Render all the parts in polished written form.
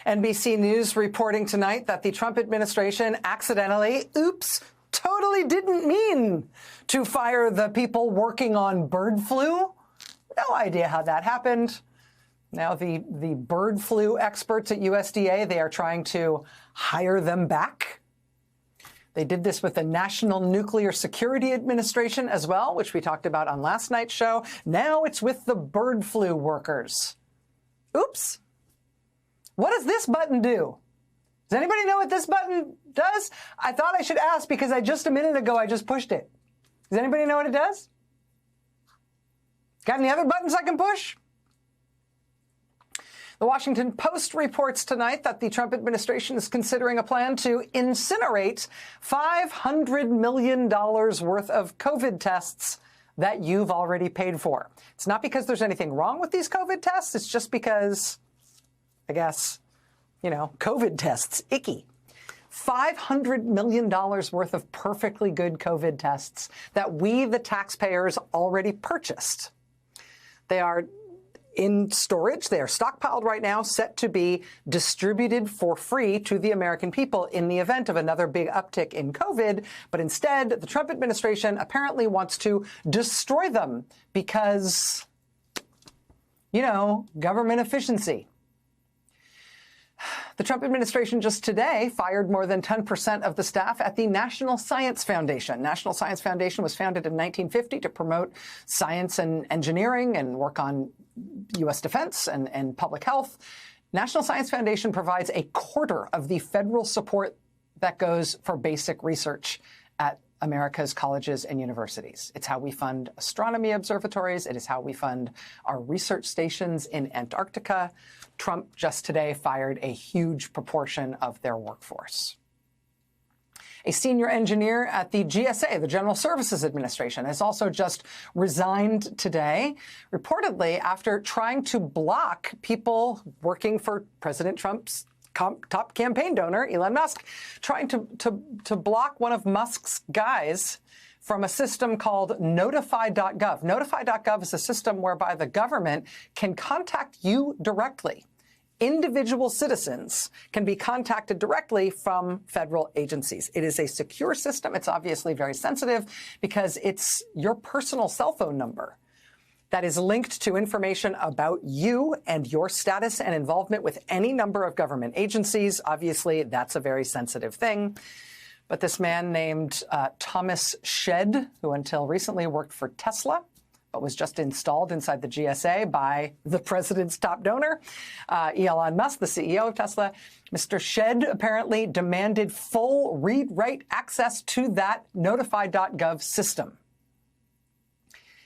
NBC News reporting tonight that the Trump administration accidentally, totally didn't mean to fire the people working on bird flu. No idea how that happened. Now the bird flu experts at USDA, they are trying to hire them back. They did this with the National Nuclear Security Administration as well, which we talked about on last night's show. Now it's with the bird flu workers. Oops. What does this button do? Does anybody know what this button does? I thought I should ask because just a minute ago I just pushed it. Does anybody know what it does? Got any other buttons I can push? The Washington Post reports tonight that the Trump administration is considering a plan to incinerate $500 million worth of COVID tests that you've already paid for. It's not because there's anything wrong with these COVID tests. It's just because, I guess, COVID tests, icky. $500 million worth of perfectly good COVID tests that we, the taxpayers, already purchased. They are in storage. They are stockpiled right now, set to be distributed for free to the American people in the event of another big uptick in COVID. But instead, the Trump administration apparently wants to destroy them because, government efficiency. The Trump administration just today fired more than 10% of the staff at the National Science Foundation. National Science Foundation was founded in 1950 to promote science and engineering and work on U.S. defense and public health. National Science Foundation provides a quarter of the federal support that goes for basic research at America's colleges and universities. It's how we fund astronomy observatories. It is how we fund our research stations in Antarctica. Trump just today fired a huge proportion of their workforce. A senior engineer at the GSA, the General Services Administration, has also just resigned today, reportedly after trying to block people working for President Trump's top campaign donor, Elon Musk, trying to block one of Musk's guys from a system called Notify.gov. Notify.gov is a system whereby the government can contact you directly. Individual citizens can be contacted directly from federal agencies. It is a secure system. It's obviously very sensitive because it's your personal cell phone number that is linked to information about you and your status and involvement with any number of government agencies. Obviously, that's a very sensitive thing. But this man named Thomas Shedd, who until recently worked for Tesla, but was just installed inside the GSA by the president's top donor, Elon Musk, the CEO of Tesla. Mr. Shedd apparently demanded full read-write access to that Notify.gov system.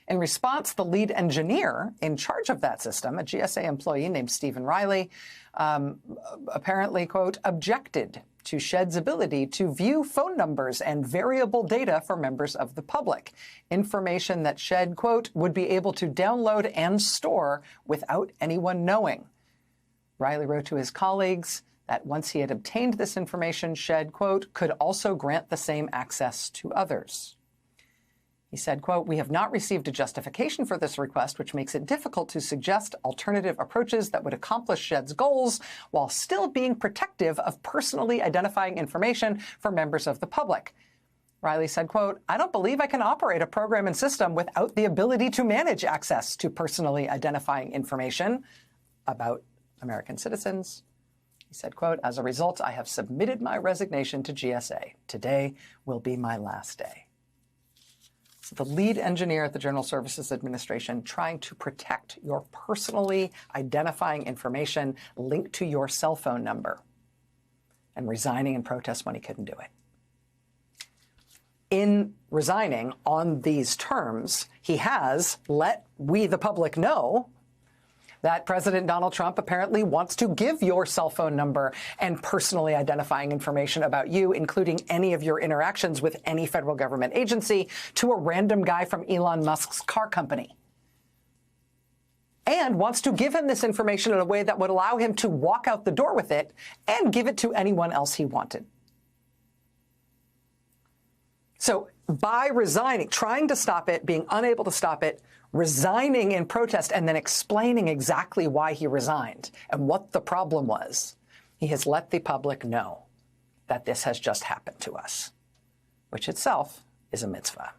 In response, the lead engineer in charge of that system, a GSA employee named Stephen Riley, apparently, quote, objected to Shedd's ability to view phone numbers and variable data for members of the public, information that Shedd, quote, would be able to download and store without anyone knowing. Riley wrote to his colleagues that once he had obtained this information, Shedd, quote, could also grant the same access to others. He said, quote, we have not received a justification for this request, which makes it difficult to suggest alternative approaches that would accomplish Shedd's goals while still being protective of personally identifying information for members of the public. Riley said, quote, I don't believe I can operate a program and system without the ability to manage access to personally identifying information about American citizens. He said, quote, as a result, I have submitted my resignation to GSA. Today will be my last day. So the lead engineer at the General Services Administration trying to protect your personally identifying information linked to your cell phone number and resigning in protest when he couldn't do it. In resigning on these terms, he has let we, the public, know that President Donald Trump apparently wants to give your cell phone number and personally identifying information about you, including any of your interactions with any federal government agency, to a random guy from Elon Musk's car company. And wants to give him this information in a way that would allow him to walk out the door with it and give it to anyone else he wanted. So by resigning, trying to stop it, being unable to stop it, resigning in protest, and then explaining exactly why he resigned and what the problem was, he has let the public know that this has just happened to us, which itself is a mitzvah.